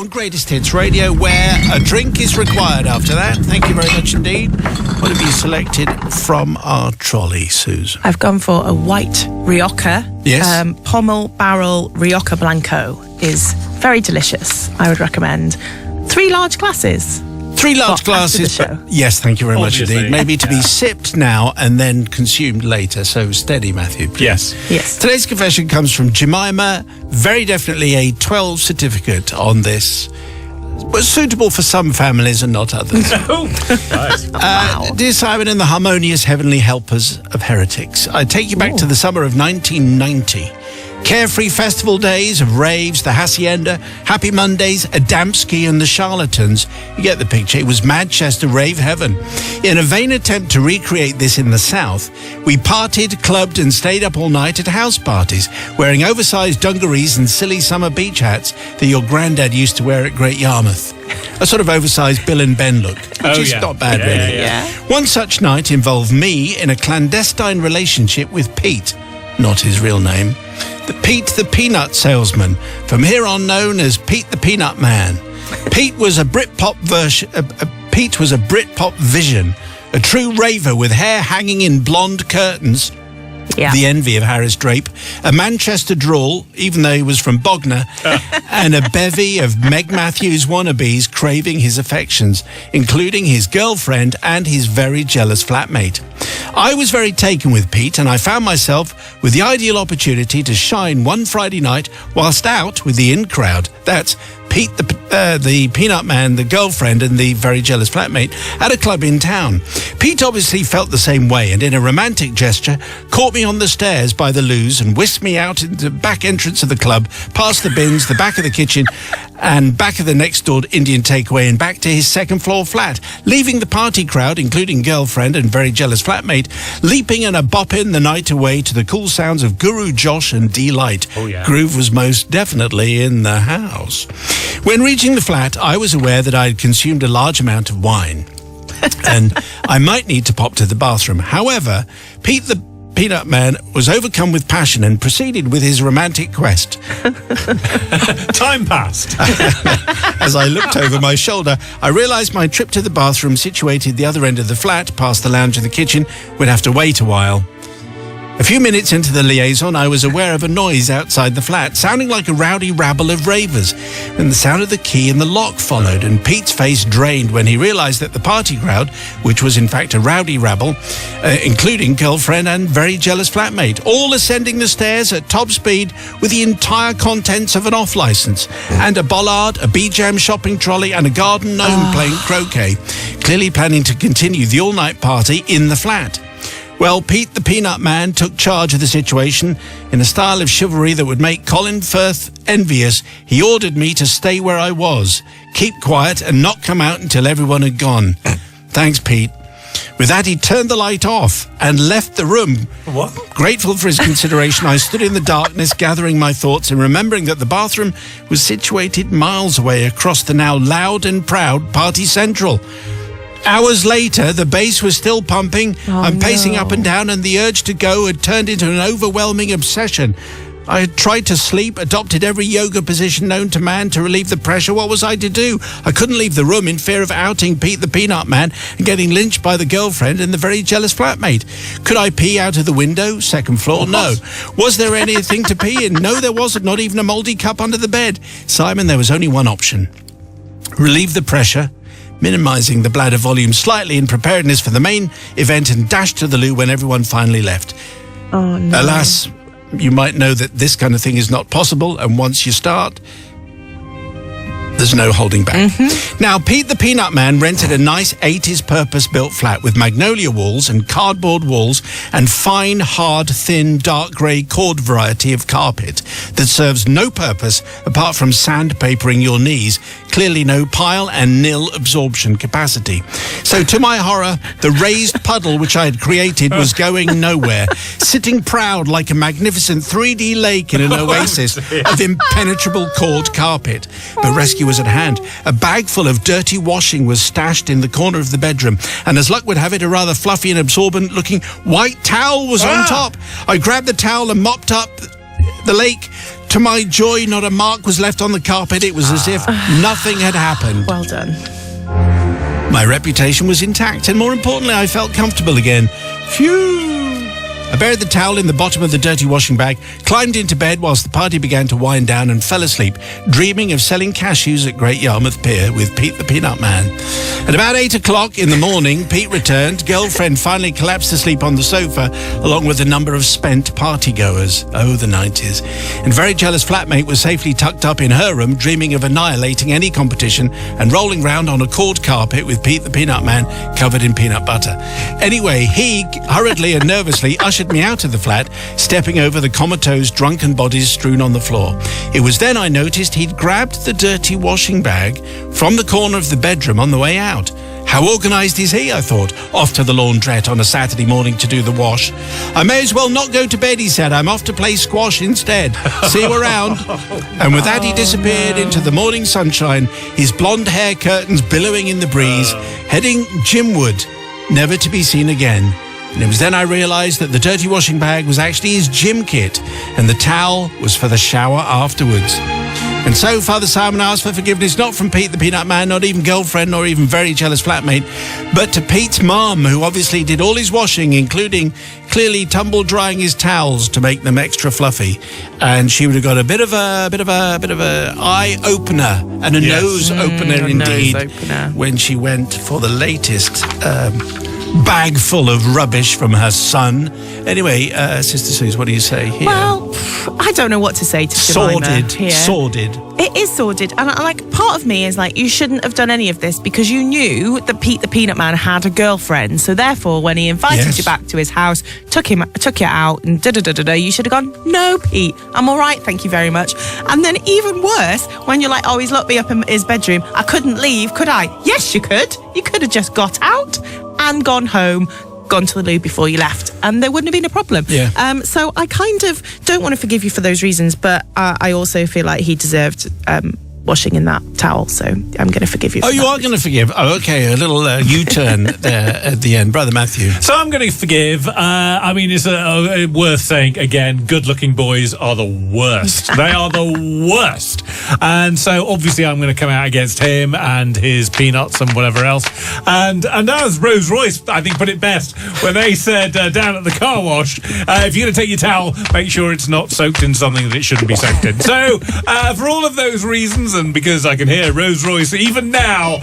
on Greatest Hits Radio, where a drink is required after that. Thank you very much indeed. What have you selected from our trolley, Susan? I've gone for a white Rioja. Yes. Pommel Barrel Rioja Blanco is very delicious. I would recommend 3 large glasses. 3 large glasses. Yes, thank you very much indeed. Maybe to be sipped now and then consumed later. So steady, Matthew, please. Yes. Today's confession comes from Jemima. Very definitely a 12 certificate on this. But suitable for some families and not others. Wow. Dear Simon and the harmonious heavenly helpers of heretics, I take you back to the summer of 1990. Carefree festival days of raves, the Hacienda, Happy Mondays, Adamski and the Charlatans. You get the picture. It was Manchester rave heaven. In a vain attempt to recreate this in the South, we partied, clubbed and stayed up all night at house parties, wearing oversized dungarees and silly summer beach hats that your granddad used to wear at Great Yarmouth. A sort of oversized Bill and Ben look, which is not bad, really. Yeah. One such night involved me in a clandestine relationship with Pete, not his real name. Pete the Peanut Salesman, from here on known as Pete the Peanut Man. Pete was a Britpop vision, a true raver with hair hanging in blonde curtains. Yeah. The envy of Harris Drape, a Manchester drawl, even though he was from Bognor, and a bevy of Meg Matthews wannabes craving his affections, including his girlfriend and his very jealous flatmate. I was very taken with Pete, and I found myself with the ideal opportunity to shine one Friday night whilst out with the in-crowd. That's Pete the Peanut Man, the girlfriend, and the very jealous flatmate at a club in town. Pete obviously felt the same way, and in a romantic gesture, caught me on the stairs by the loos and whisked me out into the back entrance of the club, past the bins, the back of the kitchen, and back of the next door Indian takeaway, and back to his second floor flat, leaving the party crowd, including girlfriend and very jealous flatmate, leaping and a bopping the night away to the cool sounds of Guru Josh and D-Light. Oh, yeah. Groove was most definitely in the house. When reaching the flat, I was aware that I had consumed a large amount of wine and I might need to pop to the bathroom. However, Pete the Peanut Man was overcome with passion and proceeded with his romantic quest. Time passed. As I looked over my shoulder, I realised my trip to the bathroom, situated the other end of the flat, past the lounge and the kitchen, would have to wait a while. A few minutes into the liaison, I was aware of a noise outside the flat, sounding like a rowdy rabble of ravers, and the sound of the key in the lock followed, and Pete's face drained when he realised that the party crowd, which was in fact a rowdy rabble, including girlfriend and very jealous flatmate, all ascending the stairs at top speed with the entire contents of an off-licence, and a bollard, a B-Jam shopping trolley, and a garden gnome playing croquet, clearly planning to continue the all-night party in the flat. Well, Pete the Peanut Man took charge of the situation. In a style of chivalry that would make Colin Firth envious, he ordered me to stay where I was, keep quiet and not come out until everyone had gone. Thanks, Pete. With that, he turned the light off and left the room. What? Grateful for his consideration, I stood in the darkness, gathering my thoughts and remembering that the bathroom was situated miles away across the now loud and proud Party Central. Hours later, the bass was still pumping. I'm pacing up and down, and the urge to go had turned into an overwhelming obsession. I had tried to sleep, adopted every yoga position known to man to relieve the pressure. What was I to do? I couldn't leave the room in fear of outing Pete the Peanut Man and getting lynched by the girlfriend and the very jealous flatmate. Could I pee out of the window? Second floor? No. Was there anything to pee in? No, there wasn't. Not even a mouldy cup under the bed. Simon, there was only one option. Relieve the pressure, minimising the bladder volume slightly in preparedness for the main event, and dash to the loo when everyone finally left. Oh, no. Alas, you might know that this kind of thing is not possible, and once you start, there's no holding back. Now, Pete the Peanut Man rented a nice 80s purpose-built flat with magnolia walls and cardboard walls and fine, hard, thin, dark grey cord variety of carpet that serves no purpose apart from sandpapering your knees, clearly no pile and nil absorption capacity. So, to my horror, the raised puddle which I had created was going nowhere, sitting proud like a magnificent 3D lake in an oasis of impenetrable cord carpet. But rescue was at hand. A bag full of dirty washing was stashed in the corner of the bedroom, and as luck would have it, a rather fluffy and absorbent-looking white towel was on top. I grabbed the towel and mopped up the lake, To my joy, not a mark was left on the carpet. It was as if nothing had happened. Well done. My reputation was intact, and more importantly, I felt comfortable again. Phew! I buried the towel in the bottom of the dirty washing bag, climbed into bed whilst the party began to wind down, and fell asleep, dreaming of selling cashews at Great Yarmouth Pier with Pete the Peanut Man. At about 8 o'clock in the morning, Pete returned. Girlfriend finally collapsed asleep on the sofa, along with a number of spent partygoers. Oh, the 90s. And very jealous flatmate was safely tucked up in her room, dreaming of annihilating any competition and rolling round on a cord carpet with Pete the Peanut Man covered in peanut butter. Anyway, he hurriedly and nervously ushered me out of the flat, stepping over the comatose drunken bodies strewn on the floor. It was then I noticed he'd grabbed the dirty washing bag from the corner of the bedroom on the way out. How organised is he, I thought, off to the laundrette on a Saturday morning to do the wash. I may as well not go to bed, he said. I'm off to play squash instead. See you around. And with that, he disappeared into the morning sunshine, his blonde hair curtains billowing in the breeze, heading gymward, never to be seen again. And it was then I realised that the dirty washing bag was actually his gym kit, and the towel was for the shower afterwards. And so Father Simon asked for forgiveness, not from Pete the Peanut Man, not even girlfriend, nor even very jealous flatmate, but to Pete's mum, who obviously did all his washing, including clearly tumble drying his towels to make them extra fluffy. And she would have got a bit of a eye opener and a nose opener indeed, when she went for the latest bag full of rubbish from her son. Anyway, Sister Suze, what do you say here? Well, I don't know what to say to Jemima here. Sordid. It is sordid, and like part of me is like, you shouldn't have done any of this because you knew that Pete the Peanut Man had a girlfriend. So therefore, when he invited you back to his house, took you out, and you should have gone, no, Pete, I'm all right, thank you very much. And then even worse, when you're like, oh, he's locked me up in his bedroom, I couldn't leave, could I? Yes, you could. You could have just got out and gone home, gone to the loo before you left, and there wouldn't have been a problem. So I kind of don't want to forgive you for those reasons, but I also feel like he deserved washing in that towel, so I'm going to forgive you for you are going to forgive. Oh, okay, a little U-turn there at the end. Brother Matthew. So I'm going to forgive. I mean, it's worth saying again, good-looking boys are the worst. They are the worst. And so obviously I'm going to come out against him and his peanuts and whatever else. And as Rose Royce, I think, put it best, when they said down at the car wash, if you're going to take your towel, make sure it's not soaked in something that it shouldn't be soaked in. So for all of those reasons, and because I can hear Rose Royce even now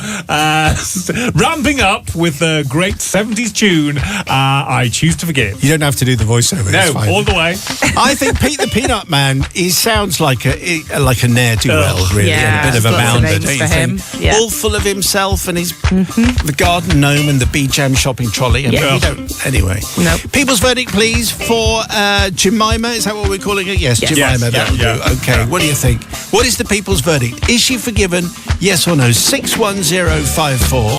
ramping up with the great 70s tune, I choose to forgive. You don't have to do the voiceover. No, all the way. I think Pete the Peanut Man, he sounds like a ne'er-do-well, really, yeah, and a bit of a bounder, don't you him. think? Yeah. All full of himself and his the garden gnome and the B-Jam shopping trolley. And you don't, anyway. No. People's verdict, please, for Jemima. Is that what we're calling it? Yes, Jemima. Yes, that'll do. Okay, what do you think? What is the people's verdict? Is she forgiven? Yes or no? 61054.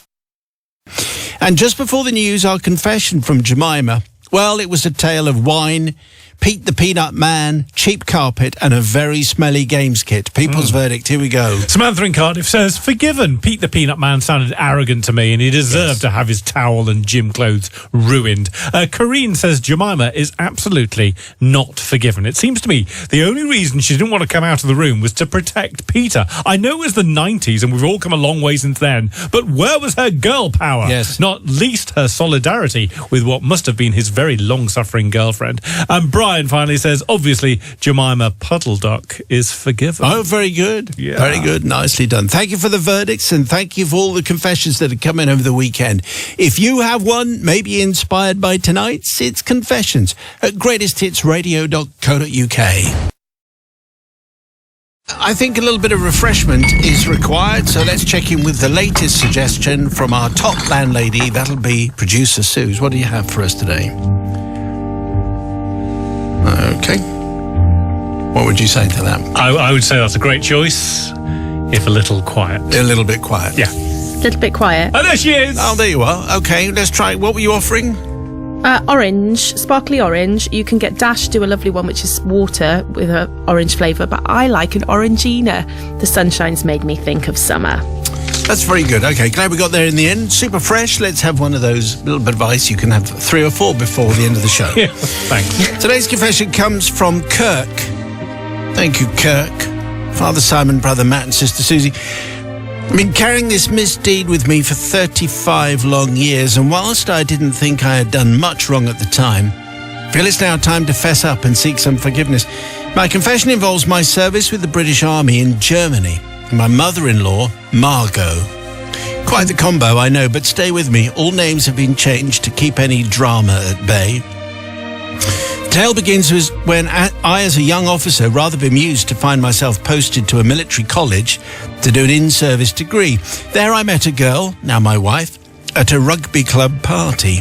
And just before the news, our confession from Jemima. Well, it was a tale of wine, Pete the Peanut Man, cheap carpet, and a very smelly games kit. People's verdict, here we go. Samantha in Cardiff says, forgiven. Pete the Peanut Man sounded arrogant to me, and he deserved to have his towel and gym clothes ruined. Corrine says Jemima is absolutely not forgiven. It seems to me the only reason she didn't want to come out of the room was to protect Peter. I know it was the 90s, and we've all come a long way since then, but where was her girl power? Yes. Not least her solidarity with what must have been his very long-suffering girlfriend. And Brian finally says, obviously, Jemima Puddle Duck is forgiven. Oh, very good. Yeah. Very good. Nicely done. Thank you for the verdicts, and thank you for all the confessions that have come in over the weekend. If you have one, maybe inspired by tonight's, it's Confessions at greatesthitsradio.co.uk. I think a little bit of refreshment is required, so let's check in with the latest suggestion from our top landlady. That'll be producer Suze. What do you have for us today? Okay. What would you say to that? I would say that's a great choice, if a little quiet. A little bit quiet. Yeah. A little bit quiet. Oh, there she is. Oh, there you are. Okay, let's try. What were you offering? Orange, sparkly orange. You can get Dash do a lovely one, which is water with an orange flavour, but I like an Orangina. The sunshine's made me think of summer. That's very good. Okay, glad we got there in the end. Super fresh. Let's have one of those. Little bit of ice. You can have 3 or 4 before the end of the show. Yeah, thanks. Today's confession comes from Kirk. Thank you, Kirk. Father Simon, Brother Matt and Sister Susie. I've been carrying this misdeed with me for 35 long years, and whilst I didn't think I had done much wrong at the time, I feel it's now time to fess up and seek some forgiveness. My confession involves my service with the British Army in Germany and my mother-in-law, Margot. Quite the combo, I know, but stay with me. All names have been changed to keep any drama at bay. The tale begins when I, as a young officer, rather bemused to find myself posted to a military college to do an in-service degree. There I met a girl, now my wife, at a rugby club party.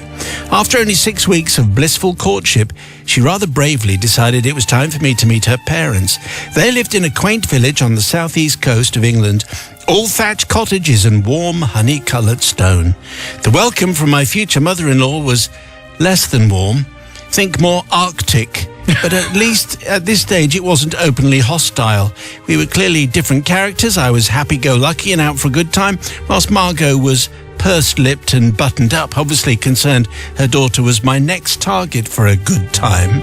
After only 6 weeks of blissful courtship, she rather bravely decided it was time for me to meet her parents. They lived in a quaint village on the southeast coast of England, all thatched cottages and warm, honey-coloured stone. The welcome from my future mother-in-law was less than warm. Think more Arctic. But at least at this stage it wasn't openly hostile. We were clearly different characters. I was happy-go-lucky and out for a good time, whilst Margot was pursed-lipped and buttoned up, obviously concerned her daughter was my next target for a good time.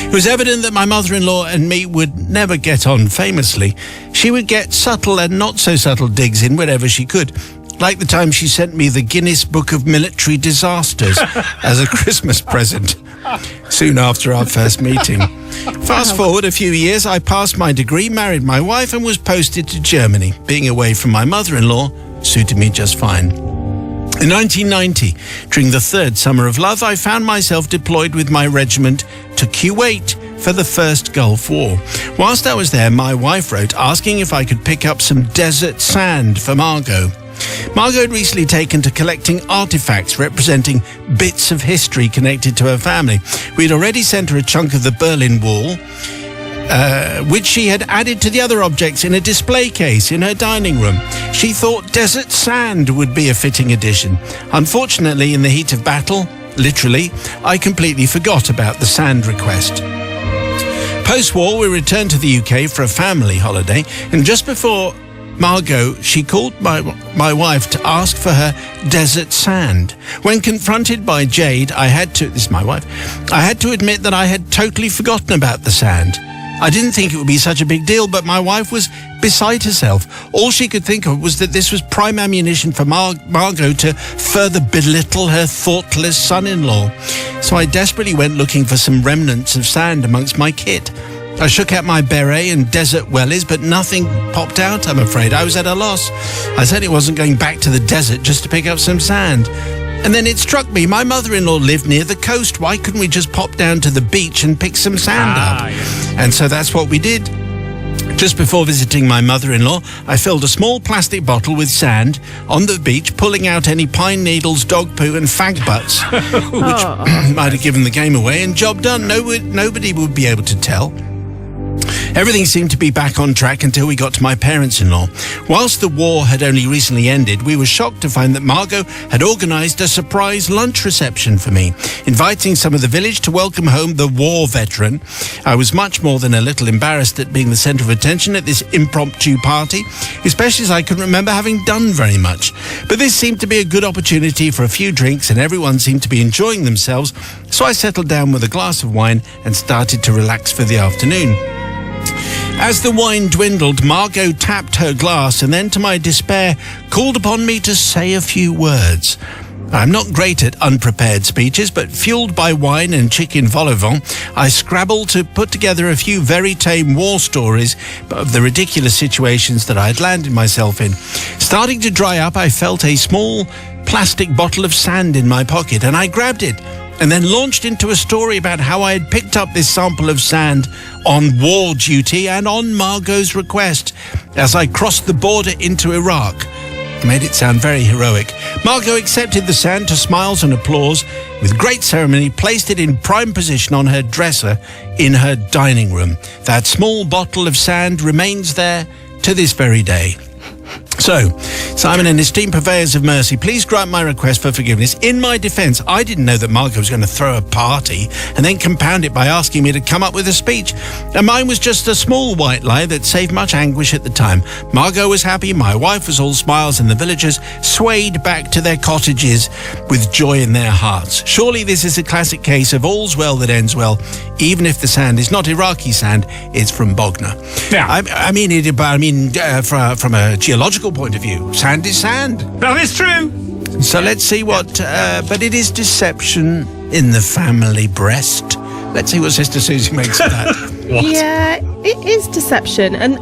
It was evident that my mother-in-law and me would never get on famously. She would get subtle and not-so-subtle digs in wherever she could, like the time she sent me the Guinness Book of Military Disasters as a Christmas present, soon after our first meeting. Fast forward a few years, I passed my degree, married my wife, and was posted to Germany. Being away from my mother-in-law suited me just fine. In 1990, during the third summer of love, I found myself deployed with my regiment to Kuwait for the first Gulf War. Whilst I was there, my wife wrote asking if I could pick up some desert sand for Margot. Margot had recently taken to collecting artifacts representing bits of history connected to her family. We'd already sent her a chunk of the Berlin Wall, which she had added to the other objects in a display case in her dining room. She thought desert sand would be a fitting addition. Unfortunately, in the heat of battle, literally, I completely forgot about the sand request. Post-war, we returned to the UK for a family holiday, and just before Margot, she called my wife to ask for her desert sand. When confronted by Jade, this is my wife, I had to admit that I had totally forgotten about the sand. I didn't think it would be such a big deal, but my wife was beside herself. All she could think of was that this was prime ammunition for Margot to further belittle her thoughtless son-in-law. So I desperately went looking for some remnants of sand amongst my kit. I shook out my beret and desert wellies, but nothing popped out, I'm afraid. I was at a loss. I said it wasn't going back to the desert just to pick up some sand. And then it struck me, my mother-in-law lived near the coast. Why couldn't we just pop down to the beach and pick some sand up? Yes. And so that's what we did. Just before visiting my mother-in-law, I filled a small plastic bottle with sand on the beach, pulling out any pine needles, dog poo and fag butts, which might have given the game away, and job done. Nobody would be able to tell. Everything seemed to be back on track until we got to my parents-in-law. Whilst the war had only recently ended, we were shocked to find that Margot had organised a surprise lunch reception for me, inviting some of the village to welcome home the war veteran. I was much more than a little embarrassed at being the centre of attention at this impromptu party, especially as I couldn't remember having done very much. But this seemed to be a good opportunity for a few drinks, and everyone seemed to be enjoying themselves, so I settled down with a glass of wine and started to relax for the afternoon. As the wine dwindled, Margot tapped her glass and then, to my despair, called upon me to say a few words. I'm not great at unprepared speeches, but fueled by wine and chicken vol au vent, I scrabbled to put together a few very tame war stories of the ridiculous situations that I had landed myself in. Starting to dry up, I felt a small plastic bottle of sand in my pocket, and I grabbed it and then launched into a story about how I had picked up this sample of sand on war duty and on Margot's request as I crossed the border into Iraq. I made it sound very heroic. Margot accepted the sand to smiles and applause. With great ceremony, placed it in prime position on her dresser in her dining room. That small bottle of sand remains there to this very day. So, Simon and esteemed purveyors of mercy, please grant my request for forgiveness. In my defence, I didn't know that Margot was going to throw a party and then compound it by asking me to come up with a speech. And mine was just a small white lie that saved much anguish at the time. Margot was happy, my wife was all smiles, and the villagers swayed back to their cottages with joy in their hearts. Surely this is a classic case of all's well that ends well, even if the sand is not Iraqi sand, it's from Bognor. Yeah. From a geological point of view, sand is sand. That is true. So let's see what... but it is deception in the family breast. Let's see what Sister Susie makes of that. What? Yeah, it is deception. And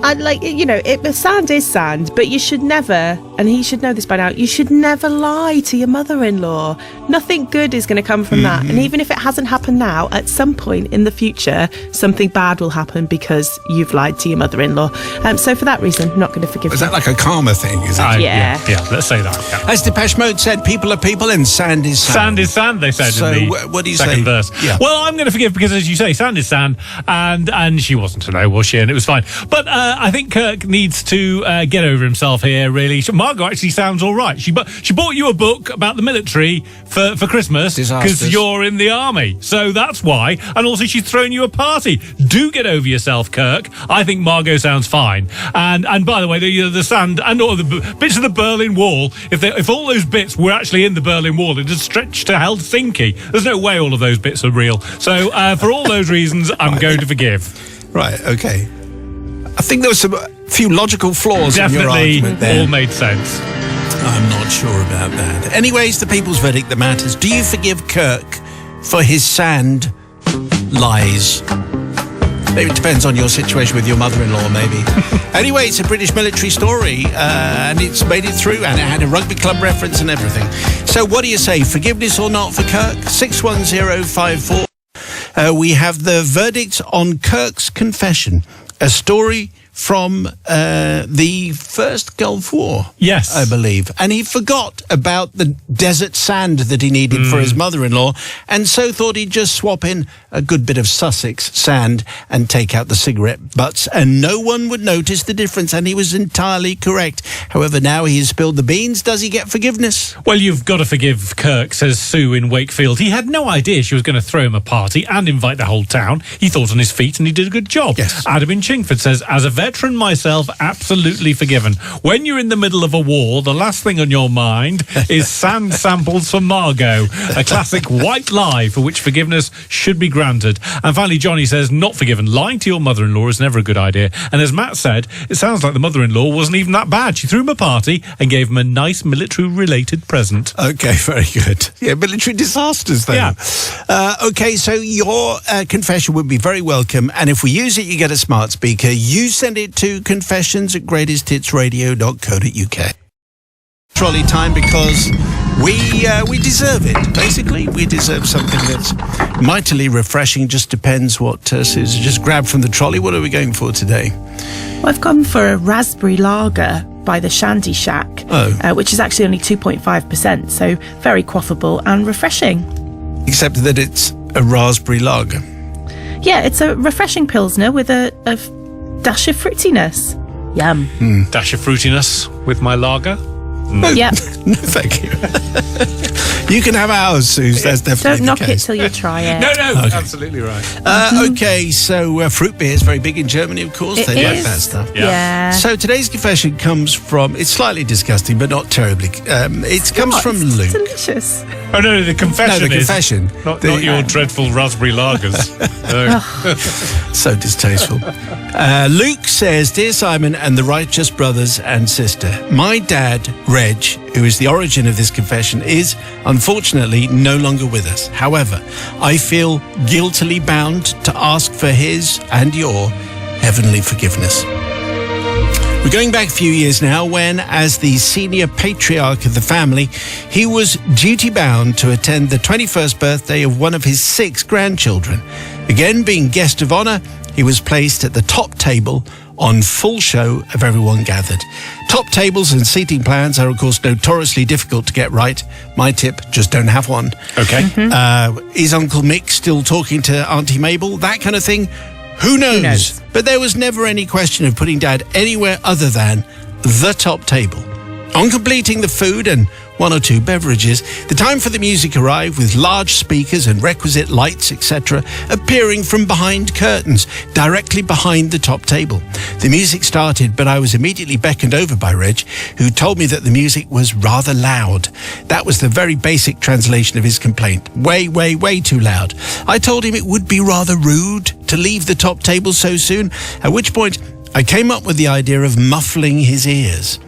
sand is sand, but you should never, and he should know this by now, you should never lie to your mother-in-law. Nothing good is going to come from that. And even if it hasn't happened now, at some point in the future, something bad will happen because you've lied to your mother-in-law. So for that reason, I'm not going to forgive Is you. that like a karma thing, is it? Yeah. Yeah, let's say that. Yeah. As Depeche Mode said, people are people and sand is sand. Sand is sand, they said So, in the what do you second say? verse. Yeah. Well, I'm going to forgive because, as you say, sand is sand, and she wasn't to know, was she? And it was fine. But I think Kirk needs to get over himself here, really. Margot actually sounds all right. She bought you a book about the military for Christmas because you're in the army. So that's why. And also she's thrown you a party. Do get over yourself, Kirk. I think Margot sounds fine. And by the way, the sand and all the bits of the Berlin Wall, if all those bits were actually in the Berlin Wall, it'd stretch to Helsinki. There's no way all of those bits are real. So for all those reasons, I'm going to forgive. Right, okay. I think there were a few logical flaws in your argument there. All made sense. I'm not sure about that. Anyways, the people's verdict that matters. Do you forgive Kirk for his sand lies? Maybe it depends on your situation with your mother-in-law, maybe. Anyway, it's a British military story, and it's made it through, and it had a rugby club reference and everything. So what do you say, forgiveness or not for Kirk? 61054. We have the verdict on Kirk's confession, a story from the First Gulf War. Yes. I believe. And he forgot about the desert sand that he needed for his mother-in-law, and so thought he'd just swap in a good bit of Sussex sand and take out the cigarette butts, and no one would notice the difference, and he was entirely correct. However, now he has spilled the beans. Does he get forgiveness? Well, you've got to forgive Kirk, says Sue in Wakefield. He had no idea she was going to throw him a party and invite the whole town. He thought on his feet and he did a good job. Yes. Adam in Chingford says, as a veteran myself, absolutely forgiven. When you're in the middle of a war, the last thing on your mind is sand samples for Margot, a classic white lie for which forgiveness should be granted. And finally, Johnny says, not forgiven. Lying to your mother-in-law is never a good idea. And as Matt said, it sounds like the mother-in-law wasn't even that bad. She threw him a party and gave him a nice military-related present. Okay, very good. Yeah, military disasters, though. Yeah. Okay, so your confession would be very welcome, and if we use it, you get a smart speaker. You send it to confessions@greatesthitsradio.co.uk. Trolley time, because we deserve it, basically. We deserve something that's mightily refreshing. Just depends what Susan just grabbed from the trolley. What are we going for today? Well, I've gone for a raspberry lager by the Shandy Shack, which is actually only 2.5%, so very quaffable and refreshing. Except that it's a raspberry lager. Yeah, it's a refreshing Pilsner with a dash of fruitiness. Yum. Dash of fruitiness with my lager. Yep. No, thank you. You can have ours, Suze. That's definitely Don't knock the it case. till you try it. No, absolutely right. Okay, so fruit beer is very big in Germany, of course. It They like is. that stuff. Yeah. So today's confession comes from, it's slightly disgusting, but not terribly. It comes What? from It's Luke. delicious. Oh, no, the confession No, the is... confession. Not The- your dreadful raspberry lagers. No. So distasteful. Luke says, Dear Simon and the righteous brothers and sister, my dad, Reg, who is the origin of this confession, is unfortunately no longer with us. However, I feel guiltily bound to ask for his and your heavenly forgiveness. We're going back a few years now when, as the senior patriarch of the family, he was duty-bound to attend the 21st birthday of one of his 6 grandchildren. Again, being guest of honour, he was placed at the top table on full show of everyone gathered. Top tables and seating plans are, of course, notoriously difficult to get right. My tip, just don't have one. Okay. Is Uncle Mick still talking to Auntie Mabel? That kind of thing. Who knows? But there was never any question of putting Dad anywhere other than the top table. On completing the food and one or two beverages, the time for the music arrived with large speakers and requisite lights, etc., appearing from behind curtains, directly behind the top table. The music started, but I was immediately beckoned over by Reg, who told me that the music was rather loud. That was the very basic translation of his complaint. Way, way, way too loud. I told him it would be rather rude to leave the top table so soon, at which point I came up with the idea of muffling his ears.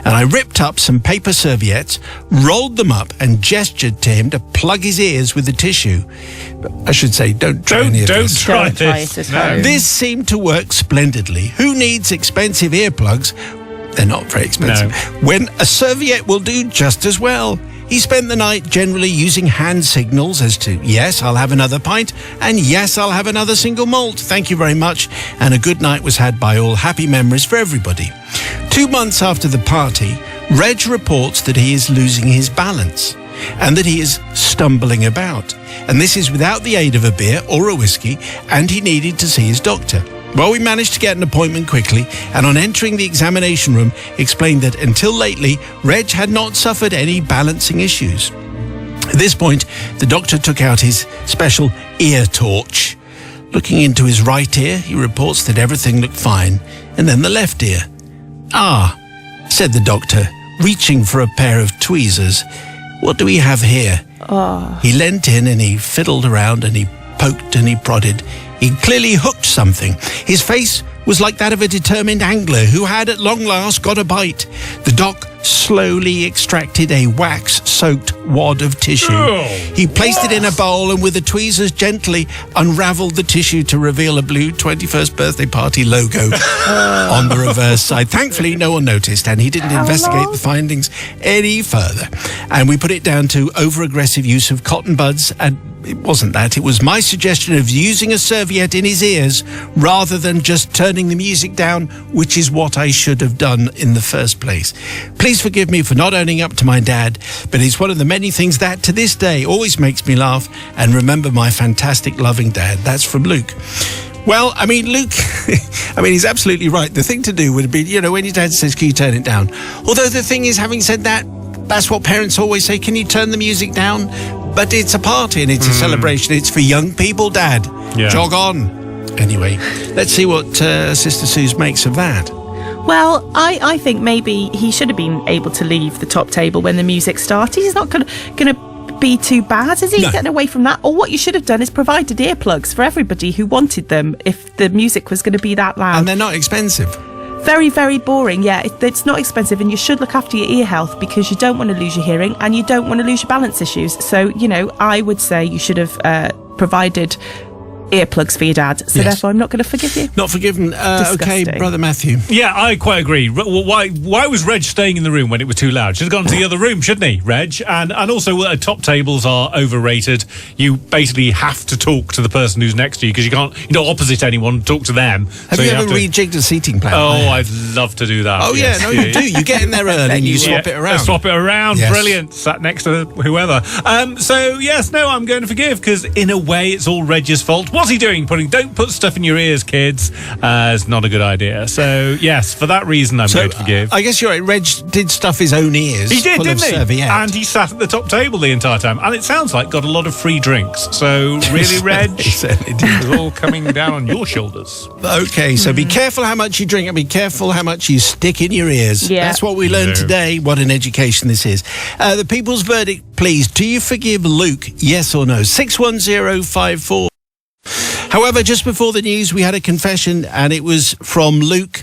And I ripped up some paper serviettes, rolled them up and gestured to him to plug his ears with the tissue. I should say, don't try any of this. Don't try it this. at home. This seemed to work splendidly. Who needs expensive earplugs? They're not very expensive. No. When a serviette will do just as well. He spent the night generally using hand signals as to, yes, I'll have another pint, and yes, I'll have another single malt. Thank you very much. And a good night was had by all. Happy memories for everybody. 2 months after the party, Reg reports that he is losing his balance and that he is stumbling about. And this is without the aid of a beer or a whiskey, and he needed to see his doctor. Well, we managed to get an appointment quickly, and on entering the examination room, explained that until lately, Reg had not suffered any balancing issues. At this point, the doctor took out his special ear torch. Looking into his right ear, he reports that everything looked fine, and then the left ear. "Ah," said the doctor, reaching for a pair of tweezers. "What do we have here?" He leant in and he fiddled around and he poked and he prodded. He clearly hooked something. His face was like that of a determined angler who had at long last got a bite. The doc slowly extracted a wax-soaked wad of tissue. He placed it in a bowl and with the tweezers gently unraveled the tissue to reveal a blue 21st birthday party logo on the reverse side. Thankfully, no one noticed and he didn't investigate the findings any further. And we put it down to over-aggressive use of cotton buds, and it wasn't that. It was my suggestion of using a serviette in his ears rather than just turning the music down, which is what I should have done in the first place. Please forgive me for not owning up to my dad, but it's one of the many things that to this day always makes me laugh and remember my fantastic loving dad. That's from Luke. Well, I mean, Luke, he's absolutely right. The thing to do would be, when your dad says, "Can you turn it down?" Although the thing is, having said that, that's what parents always say, "Can you turn the music down?" But it's a party and it's a celebration. It's for young people, Dad. Yeah. Jog on. Anyway, let's see what Sister Suze makes of that. Well, I think maybe he should have been able to leave the top table when the music started. He's not going to be too bad, is he? No. Getting away from that. Or what you should have done is provided earplugs for everybody who wanted them if the music was going to be that loud. And they're not expensive. Very, very boring. Yeah, it's not expensive, and you should look after your ear health because you don't want to lose your hearing and you don't want to lose your balance issues. So, I would say you should have provided earplugs for your dad. So Yes. therefore, I'm not going to forgive you. Not forgiven. Okay, Disgusting. Brother Matthew. Yeah, I quite agree. Why was Reg staying in the room when it was too loud? Should have gone to the other room, shouldn't he, Reg? And also, top tables are overrated. You basically have to talk to the person who's next to you because you can't, opposite anyone, talk to them. Have So you have ever to- rejigged a seating plan? Oh, I'd love to do that. Oh, yeah, yes. no, you do. You get in there early and you swap it around. Swap it around. Yes. Brilliant. Sat next to whoever. So, yes, no, I'm going to forgive because in a way it's all Reg's fault. What's he doing? Don't put stuff in your ears, kids. It's not a good idea. So, yes, for that reason, I'm going to forgive. I guess you're right. Reg did stuff his own ears. He did, full didn't of he? serviette. And he sat at the top table the entire time. And it sounds like got a lot of free drinks. So, really, Reg? He certainly did. It's all coming down on your shoulders. Okay, so be careful how much you drink and be careful how much you stick in your ears. Yeah. That's what we learned Yeah. today. What an education this is. The people's verdict, please. Do you forgive Luke? Yes or no? 61054. However, just before the news, we had a confession, and it was from Luke,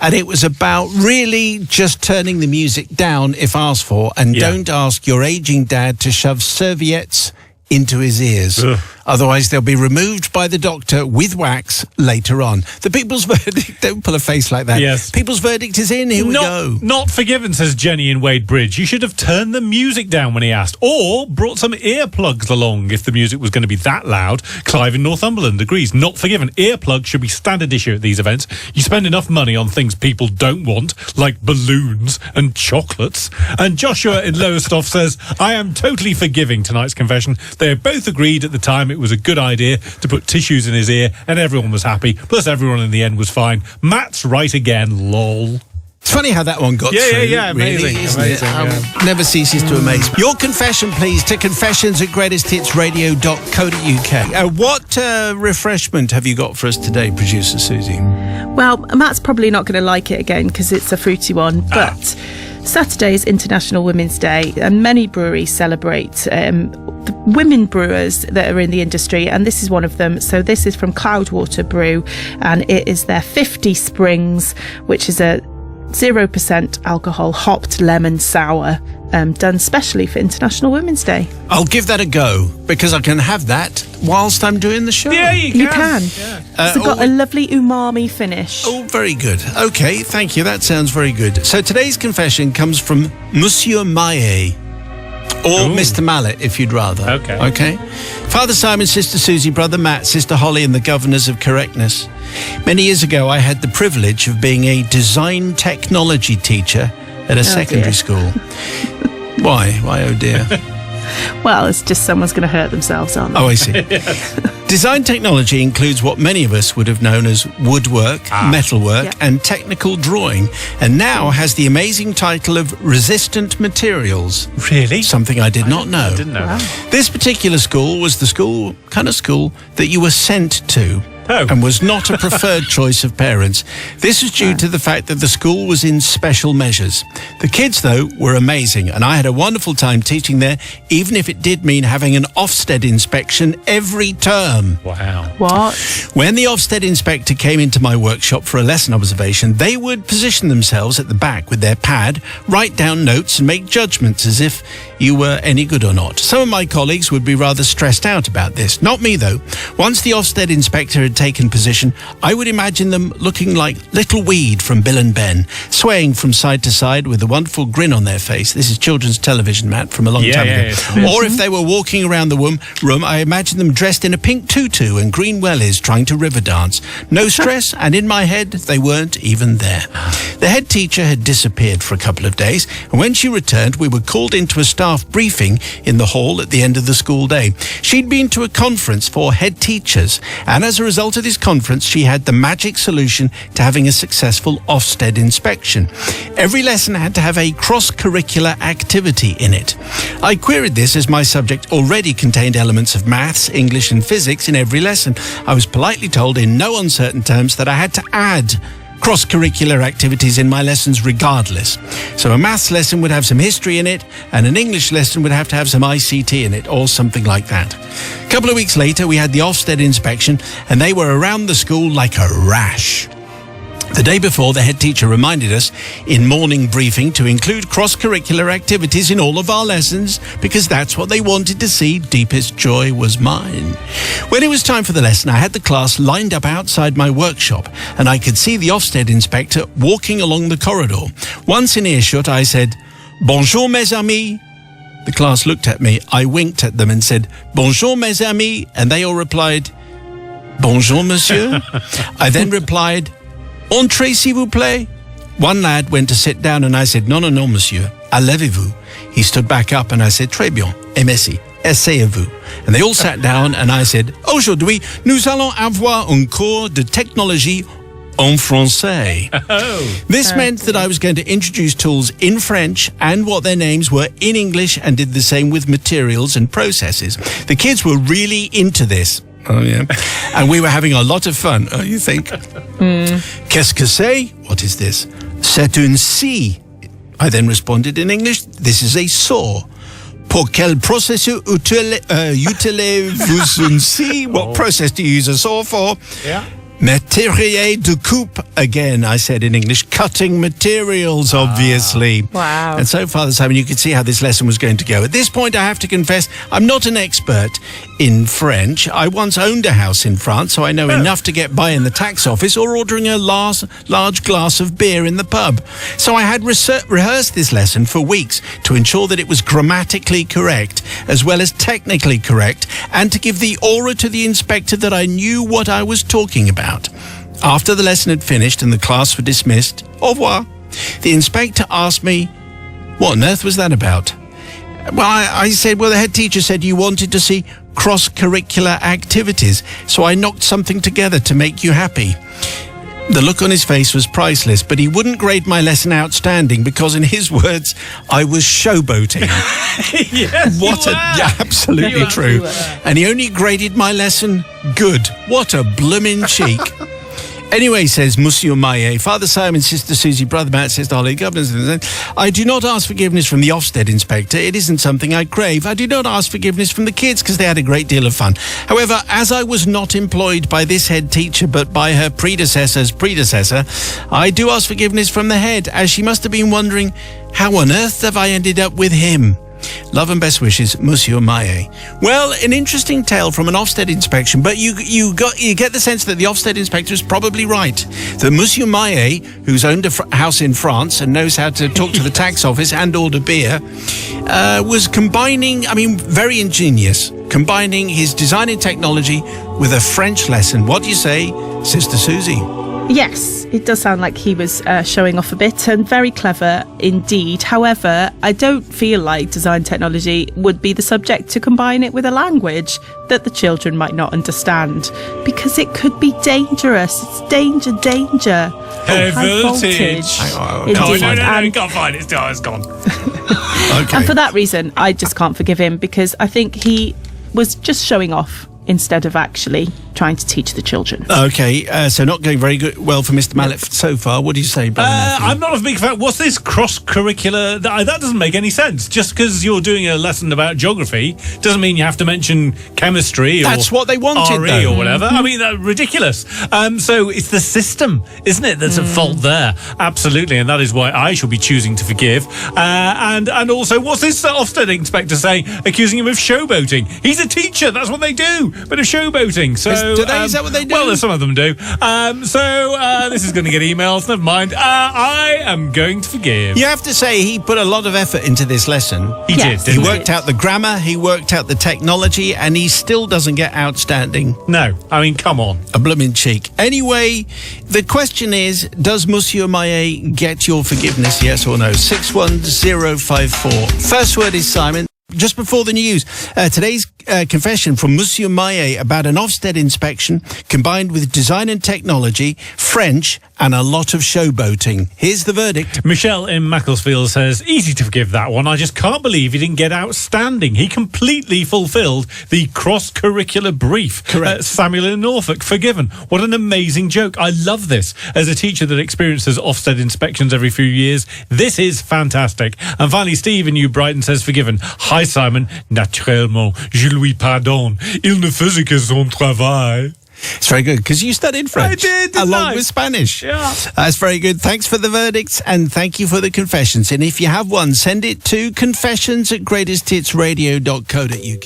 and it was about really just turning the music down if asked for, and Yeah. don't ask your aging dad to shove serviettes into his ears. Ugh. Otherwise, they'll be removed by the doctor with wax later on. The people's verdict, don't pull a face like that. Yes. People's verdict is in, here we go. Not forgiven, says Jenny in Wade Bridge. You should have turned the music down when he asked, or brought some earplugs along if the music was going to be that loud. Clive in Northumberland agrees. Not forgiven. Earplugs should be standard issue at these events. You spend enough money on things people don't want, like balloons and chocolates. And Joshua in Lowestoft says, I am totally forgiving tonight's confession. They both agreed at the time it was a good idea to put tissues in his ear, and everyone was happy. Plus, everyone in the end was fine. Matt's right again, lol. It's funny how that one got through. Yeah, amazing, really, isn't amazing, it? Never ceases to amaze me. Your confession, please, to confessions@greatesthitsradio.co.uk. What refreshment have you got for us today, producer Susie? Well, Matt's probably not going to like it again because it's a fruity one, but Saturday is International Women's Day, and many breweries celebrate the women brewers that are in the industry, and this is one of them. So this is from Cloudwater Brew, and it is their 50 Springs, which is a 0% alcohol hopped lemon sour, done specially for International Women's Day. I'll give that a go, because I can have that whilst I'm doing the show. Yeah, you can. Yeah. It's got a lovely umami finish. Oh, very good. Okay, thank you. That sounds very good. So today's confession comes from Monsieur Mayo, or Mr. Mallet, if you'd rather. Okay. Father Simon, Sister Susie, Brother Matt, Sister Holly, and the Governors of Correctness. Many years ago, I had the privilege of being a design technology teacher at a secondary school. Why? Why, oh dear? Well, it's just someone's going to hurt themselves, aren't they? Oh, I see. Design technology includes what many of us would have known as woodwork, metalwork, and technical drawing, and now has the amazing title of resistant materials. Really? Something I did not know. I didn't know that. This particular school was the kind of school that you were sent to. And was not a preferred choice of parents. This was due to the fact that the school was in special measures. The kids, though, were amazing, and I had a wonderful time teaching there, even if it did mean having an Ofsted inspection every term. Wow. What? When the Ofsted inspector came into my workshop for a lesson observation, they would position themselves at the back with their pad, write down notes and make judgments as if you were any good or not. Some of my colleagues would be rather stressed out about this. Not me, though. Once the Ofsted inspector had taken position, I would imagine them looking like Little Weed from Bill and Ben, swaying from side to side with a wonderful grin on their face. This is children's television, Matt, from a long time ago. Or if they were walking around the room, I imagine them dressed in a pink tutu and green wellies trying to river dance. No stress, and in my head, they weren't even there. The head teacher had disappeared for a couple of days, and when she returned, we were called into a staff briefing in the hall at the end of the school day. She'd been to a conference for head teachers, and as a result of this conference, she had the magic solution to having a successful Ofsted inspection. Every lesson had to have a cross-curricular activity in it. I queried this as my subject already contained elements of maths, English and physics in every lesson. I was politely told in no uncertain terms that I had to add cross-curricular activities in my lessons regardless. So a maths lesson would have some history in it, and an English lesson would have to have some ICT in it, or something like that. A couple of weeks later, we had the Ofsted inspection, and they were around the school like a rash. The day before, the head teacher reminded us in morning briefing to include cross-curricular activities in all of our lessons because that's what they wanted to see. Deepest joy was mine. When it was time for the lesson, I had the class lined up outside my workshop and I could see the Ofsted inspector walking along the corridor. Once in earshot, I said, "Bonjour, mes amis." The class looked at me. I winked at them and said, "Bonjour, mes amis," and they all replied, "Bonjour, monsieur." I then replied, "Entrez, s'il vous plaît." One lad went to sit down and I said, "Non, non, non, monsieur. Allez-vous." He stood back up and I said, "Très bien. Et merci. Asseyez-vous." And they all sat down and I said, "Aujourd'hui, nous allons avoir un cours de technologie en français." This meant that I was going to introduce tools in French and what their names were in English, and did the same with materials and processes. The kids were really into this. Oh, yeah. And we were having a lot of fun, you think? Qu'est-ce que c'est? What is this? C'est une scie. I then responded in English, this is a saw. Pour quel processus utilisez-vous une scie? What process do you use a saw for? Yeah. Matériel de coupe. Again, I said in English, cutting materials, obviously. Wow. And so, Father Simon, you could see how this lesson was going to go. At this point, I have to confess, I'm not an expert in French. I once owned a house in France, so I know enough to get by in the tax office or ordering a large glass of beer in the pub. So I had rehearsed this lesson for weeks to ensure that it was grammatically correct, as well as technically correct, and to give the aura to the inspector that I knew what I was talking about. After the lesson had finished and the class were dismissed, au revoir, the inspector asked me, what on earth was that about? Well, I said, well, the head teacher said you wanted to see cross-curricular activities, so I knocked something together to make you happy. The look on his face was priceless, but he wouldn't grade my lesson outstanding because, in his words, I was showboating. Yes, Absolutely You true. were. And he only graded my lesson good. What a bloomin' cheek. Anyway, says Monsieur Mayo, Father Simon, Sister Susie, Brother Matt, Sister Holly, Governors, I do not ask forgiveness from the Ofsted inspector. It isn't something I crave. I do not ask forgiveness from the kids because they had a great deal of fun. However, as I was not employed by this head teacher but by her predecessor's predecessor, I do ask forgiveness from the head, as she must have been wondering, how on earth have I ended up with him? Love and best wishes, Monsieur Maye. Well, an interesting tale from an Ofsted inspection, but you get the sense that the Ofsted inspector is probably right. That Monsieur Maye, who's owned a house in France and knows how to talk to the tax office and order beer, was combining, very ingenious, combining his design and technology with a French lesson. What do you say, Sister Susie? Yes, it does sound like he was showing off a bit, and very clever indeed. However, I don't feel like design technology would be the subject to combine it with a language that the children might not understand, because it could be dangerous. It's danger. High voltage. Indeed. No, you can't find it. It's gone. Okay. And for that reason, I just can't forgive him, because I think he was just showing off instead of actually trying to teach the children. Okay, so not going very well for Mr. Mallet so far. What do you say, Brother Matthew? I'm not a big fan. What's this cross-curricular? That doesn't make any sense. Just because you're doing a lesson about geography doesn't mean you have to mention chemistry. That's or what they wanted, RE though. or whatever. That's ridiculous. So it's the system, isn't it, that's at fault there? Absolutely, and that is why I shall be choosing to forgive. And also, what's this Ofsted inspector saying, accusing him of showboating? He's a teacher. That's what they do. But of showboating. So Do they? Is that what they do? Well, some of them do. This is going to get emails. Never mind. I am going to forgive. You have to say he put a lot of effort into this lesson. He Yes. did, He didn't he? worked out the grammar, he worked out the technology, and he still doesn't get outstanding. No, come on. A blooming cheek. Anyway, the question is, does Monsieur Maye get your forgiveness, yes or no? 61054. First word is Simon. Just before the news, today's confession from Monsieur Maye about an Ofsted inspection combined with design and technology, French, and a lot of showboating. Here's the verdict. Michelle in Macclesfield says, easy to forgive that one. I just can't believe he didn't get outstanding. He completely fulfilled the cross-curricular brief. Correct. Samuel in Norfolk, forgiven. What an amazing joke. I love this. As a teacher that experiences Ofsted inspections every few years, this is fantastic. And finally, Steve in New Brighton says, forgiven. Hi, Simon. Naturellement, je lui pardonne. Il ne faisait que son travail. It's very good, because you studied French. I did, didn't along I? with Spanish. Yeah. That's very good. Thanks for the verdicts, and thank you for the confessions. And if you have one, send it to confessions@greatesthitsradio.co.uk.